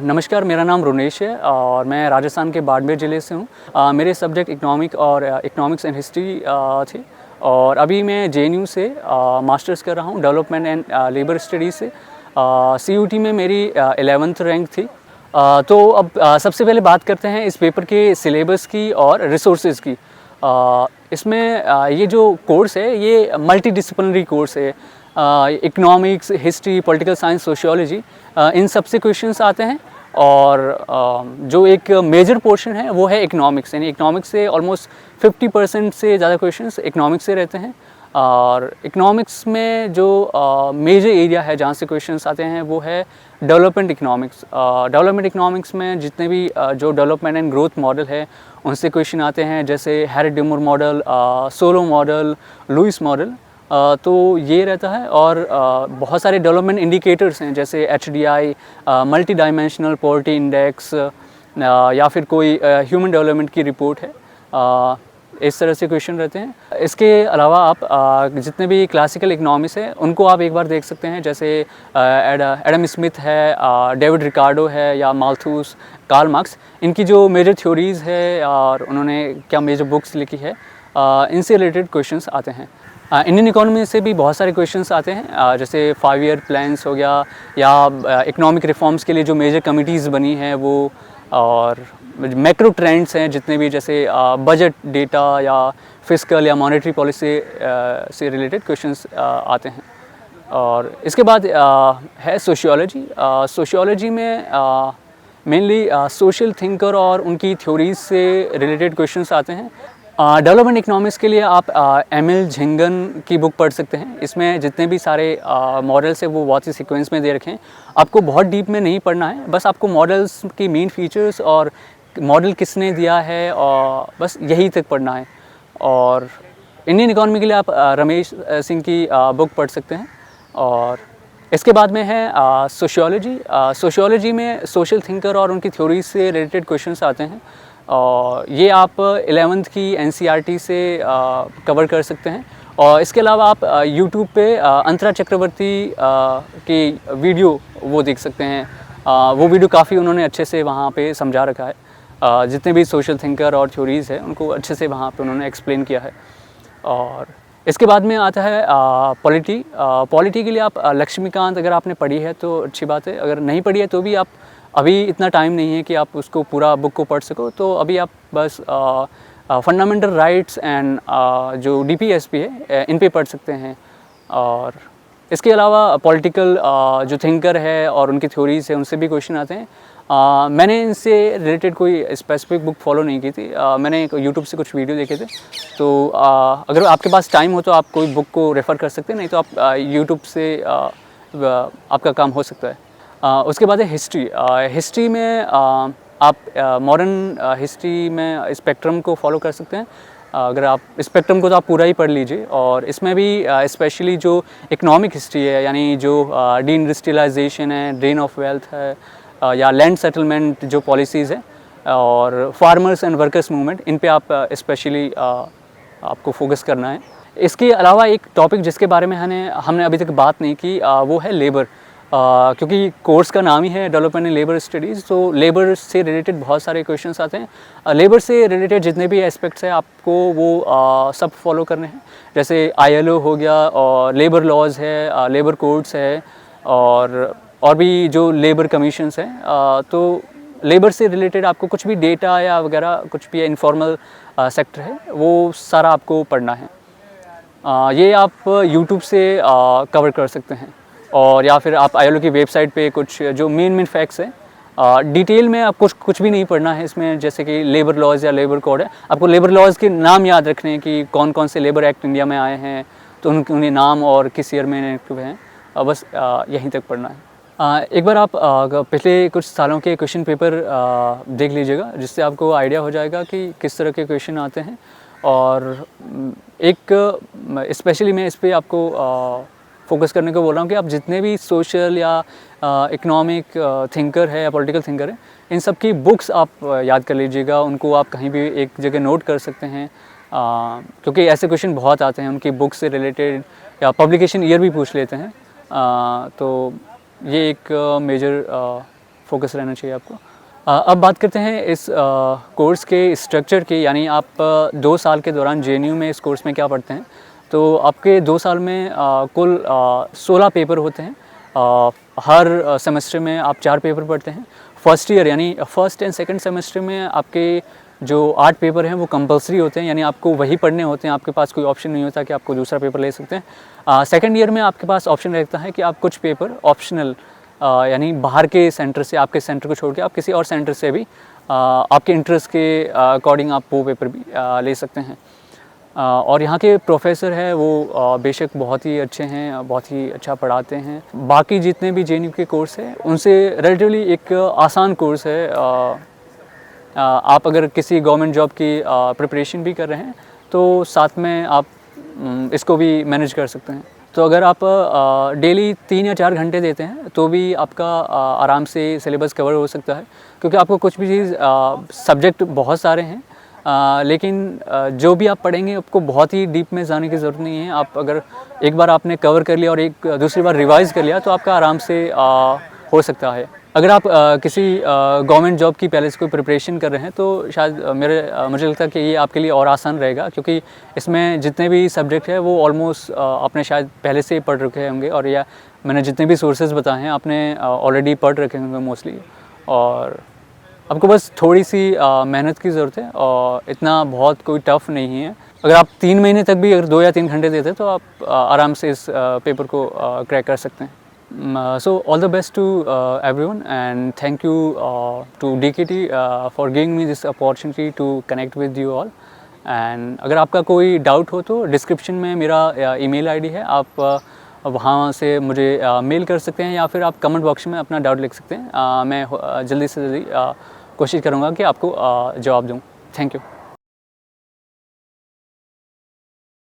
नमस्कार, मेरा नाम रुनेश है और मैं राजस्थान के बाड़मेर ज़िले से हूँ। मेरे सब्जेक्ट इकोनॉमिक्स एंड हिस्ट्री थे और अभी मैं जेएनयू से मास्टर्स कर रहा हूँ डेवलपमेंट एंड लेबर स्टडीज़ से। सीयूटी में मेरी 11th रैंक थी। तो अब सबसे पहले बात करते हैं इस पेपर के सिलेबस की और रिसोर्सेज की। इसमें ये जो कोर्स है ये मल्टी डिसिप्लिनरी कोर्स है। Economics, history, political science, sociology, इन सब से क्वेश्चंस आते हैं। और जो एक मेजर पोर्शन है वो है इकोनॉमिक्स, यानी इकोनॉमिक्स से ऑलमोस्ट 50% से ज़्यादा क्वेश्चंस इकोनॉमिक्स से रहते हैं। और इकोनॉमिक्स में जो मेजर एरिया है जहाँ से क्वेश्चंस आते हैं वो है डेवलपमेंट इकोनॉमिक्स। डेवलपमेंट इकोनॉमिक्स में जितने भी जो डेवलपमेंट एंड ग्रोथ मॉडल है उनसे क्वेश्चन आते हैं, जैसे Harrod Domar model, Solow model, Lewis model. तो ये रहता है। और बहुत सारे डेवलपमेंट इंडिकेटर्स हैं, जैसे HDI, multi dimensional poverty index, या फिर कोई ह्यूमन डेवलपमेंट की रिपोर्ट है। इस तरह से क्वेश्चन रहते हैं। इसके अलावा आप जितने भी क्लासिकल इकनॉमिक्स है उनको आप एक बार देख सकते हैं, जैसे एडम स्मिथ है, डेविड रिकार्डो है, या माल्थूस, कार्ल मार्क्स। इनकी जो मेजर थ्योरीज़ है और उन्होंने क्या मेजर बुक्स लिखी है, इनसे रिलेटेड क्वेश्चंस आते हैं। इंडियन इकोनॉमी से भी बहुत सारे क्वेश्चंस आते हैं, जैसे 5 ईयर प्लान्स हो गया, या इकोनॉमिक रिफॉर्म्स के लिए जो मेजर कमिटीज़ बनी हैं वो, और मैक्रो ट्रेंड्स हैं जितने भी, जैसे बजट डेटा या फिस्कल या मॉनेटरी पॉलिसी से रिलेटेड क्वेश्चंस आते हैं। और इसके बाद है सोशियोलॉजी। सोशियोलॉजी में मेनली सोशल थिंकर और उनकी थ्योरीज से रिलेटेड क्वेश्चंस आते हैं। डेवलपमेंट इकोनॉमिक्स के लिए आप एमिल झिंगन की बुक पढ़ सकते हैं। इसमें जितने भी सारे मॉडल्स हैं वो बहुत ही सीक्वेंस में दे रखे हैं। आपको बहुत डीप में नहीं पढ़ना है, बस आपको मॉडल्स की मेन फीचर्स और मॉडल किसने दिया है और बस यही तक पढ़ना है। और इंडियन इकोनॉमी के लिए आप रमेश सिंह की बुक पढ़ सकते हैं। और इसके बाद में है सोशियोलॉजी। सोशियोलॉजी में सोशल थिंकर और उनकी थ्योरी से रिलेटेड क्वेश्चंस आते हैं, और ये आप 11th की NCERT से कवर कर सकते हैं। और इसके अलावा आप YouTube पे अंतरा चक्रवर्ती की वीडियो वो देख सकते हैं। वो वीडियो काफ़ी उन्होंने अच्छे से वहाँ पे समझा रखा है। जितने भी सोशल थिंकर और थ्योरीज़ है उनको अच्छे से वहाँ पे उन्होंने एक्सप्लेन किया है। और इसके बाद में आता है पॉलिटी। पॉलिटी के लिए आप लक्ष्मीकांत अगर आपने पढ़ी है तो अच्छी बात है, अगर नहीं पढ़ी है तो भी आप, अभी इतना टाइम नहीं है कि आप उसको पूरा बुक को पढ़ सको, तो अभी आप बस फंडामेंटल राइट्स एंड जो DPSP है इन पे पढ़ सकते हैं। और इसके अलावा पॉलिटिकल जो थिंकर है और उनकी थ्योरीज़ है उनसे भी क्वेश्चन आते हैं। मैंने इनसे रिलेटेड कोई स्पेसिफिक बुक फॉलो नहीं की थी, मैंने यूट्यूब से कुछ वीडियो देखे थे। तो अगर आपके पास टाइम हो तो आप कोई बुक को रेफ़र कर सकते हैं, नहीं तो आप यूट्यूब से आपका काम हो सकता है। उसके बाद है हिस्ट्री। हिस्ट्री में आप मॉडर्न हिस्ट्री में स्पेक्ट्रम को फॉलो कर सकते हैं। अगर आप स्पेक्ट्रम को तो आप पूरा ही पढ़ लीजिए। और इसमें भी स्पेशली जो इकोनॉमिक हिस्ट्री है, यानी जो डी इंडस्ट्रियलाइजेशन है, ड्रेन ऑफ वेल्थ है, या लैंड सेटलमेंट जो पॉलिसीज़ है, और फार्मर्स एंड वर्कर्स मूवमेंट, इन पे आप स्पेशली आपको फोकस करना है। इसके अलावा एक टॉपिक जिसके बारे में हमने अभी तक बात नहीं की, वो है लेबर। क्योंकि कोर्स का नाम ही है डेवलपमेंट एंड लेबर स्टडीज़, तो लेबर से रिलेटेड बहुत सारे क्वेश्चंस आते हैं। लेबर से रिलेटेड जितने भी एस्पेक्ट्स हैं आपको वो सब फॉलो करने हैं, जैसे ILO हो गया, और लेबर लॉज है, लेबर कोड्स है, और भी जो लेबर कमीशंस हैं। तो लेबर से रिलेटेड आपको कुछ भी डेटा या वगैरह कुछ भी इनफॉर्मल सेक्टर है वो सारा आपको पढ़ना है। ये आप YouTube से कवर कर सकते हैं, और या फिर आप ILO की वेबसाइट पे कुछ जो मेन फैक्ट्स हैं, डिटेल में आपको कुछ भी नहीं पढ़ना है इसमें, जैसे कि लेबर लॉज या लेबर कोड है। आपको लेबर लॉज के नाम याद रखने हैं कि कौन कौन से लेबर एक्ट इंडिया में आए हैं, तो उन्हें नाम और किस ईयर में एक्टिव हैं, बस यहीं तक पढ़ना है। एक बार आप पिछले कुछ सालों के क्वेश्चन पेपर देख लीजिएगा, जिससे आपको आइडिया हो जाएगा कि किस तरह के क्वेश्चन आते हैं। और एक स्पेशली मैं इस पर आपको फोकस करने को बोल रहा हूँ कि आप जितने भी सोशल या इकोनॉमिक थिंकर है या पॉलिटिकल थिंकर है, इन सब की बुक्स आप याद कर लीजिएगा। उनको आप कहीं भी एक जगह नोट कर सकते हैं, क्योंकि ऐसे क्वेश्चन बहुत आते हैं उनकी बुक से रिलेटेड, या पब्लिकेशन ईयर भी पूछ लेते हैं। तो ये एक मेजर फोकस रहना चाहिए आपको। अब बात करते हैं इस कोर्स के स्ट्रक्चर की, यानी आप 2 साल के दौरान जेएनयू में इस कोर्स में क्या पढ़ते हैं। तो आपके 2 साल में कुल 16 पेपर होते हैं। हर सेमेस्टर में आप 4 पेपर पढ़ते हैं। फर्स्ट ईयर यानी फर्स्ट एंड सेकंड सेमेस्टर में आपके जो 8 पेपर हैं वो कंपलसरी होते हैं, यानी आपको वही पढ़ने होते हैं, आपके पास कोई ऑप्शन नहीं होता कि आपको दूसरा पेपर ले सकते हैं। सेकंड ईयर में आपके पास ऑप्शन रहता है कि आप कुछ पेपर ऑप्शनल यानी बाहर के सेंटर से, आपके सेंटर को छोड़ के आप किसी और सेंटर से भी आपके इंटरेस्ट के अकॉर्डिंग आप वो पेपर भी ले सकते हैं। और यहाँ के प्रोफेसर हैं वो बेशक बहुत ही अच्छे हैं, बहुत ही अच्छा पढ़ाते हैं। बाकी जितने भी जेएनयू के कोर्स हैं उनसे रिलेटिवली एक आसान कोर्स है। आप अगर किसी गवर्नमेंट जॉब की प्रिपरेशन भी कर रहे हैं तो साथ में आप इसको भी मैनेज कर सकते हैं। तो अगर आप डेली 3 या 4 घंटे देते हैं तो भी आपका आराम से सिलेबस कवर हो सकता है, क्योंकि आपको कुछ भी चीज़ सब्जेक्ट बहुत सारे हैं, लेकिन जो भी आप पढ़ेंगे आपको बहुत ही डीप में जाने की ज़रूरत नहीं है। आप अगर एक बार आपने कवर कर लिया और एक दूसरी बार रिवाइज़ कर लिया तो आपका आराम से हो सकता है। अगर आप किसी गवर्नमेंट जॉब की पहले से कोई प्रिपरेशन कर रहे हैं तो शायद मुझे लगता है कि ये आपके लिए और आसान रहेगा, क्योंकि इसमें जितने भी सब्जेक्ट है वो ऑलमोस्ट आपने शायद पहले से ही पढ़ रखे होंगे, और या मैंने जितने भी सोर्सेज बताए हैं आपने ऑलरेडी पढ़ रखे होंगे मोस्टली। और आपको बस थोड़ी सी मेहनत की ज़रूरत है और इतना बहुत कोई टफ़ नहीं है। अगर आप 3 महीने तक भी अगर 2 या 3 घंटे देते हैं तो आप आराम से इस पेपर को क्रैक कर सकते हैं। So all the best to everyone, and thank you to DKT for giving me this opportunity to connect with you all. And अगर आपका कोई डाउट हो तो डिस्क्रिप्शन में मेरा ईमेल आईडी है, आप वहाँ से मुझे मेल कर सकते हैं, या फिर आप कमेंट बॉक्स में अपना डाउट लिख सकते हैं। मैं जल्दी से जल्दी कोशिश करूँगा कि आपको जवाब दूँ। Thank you.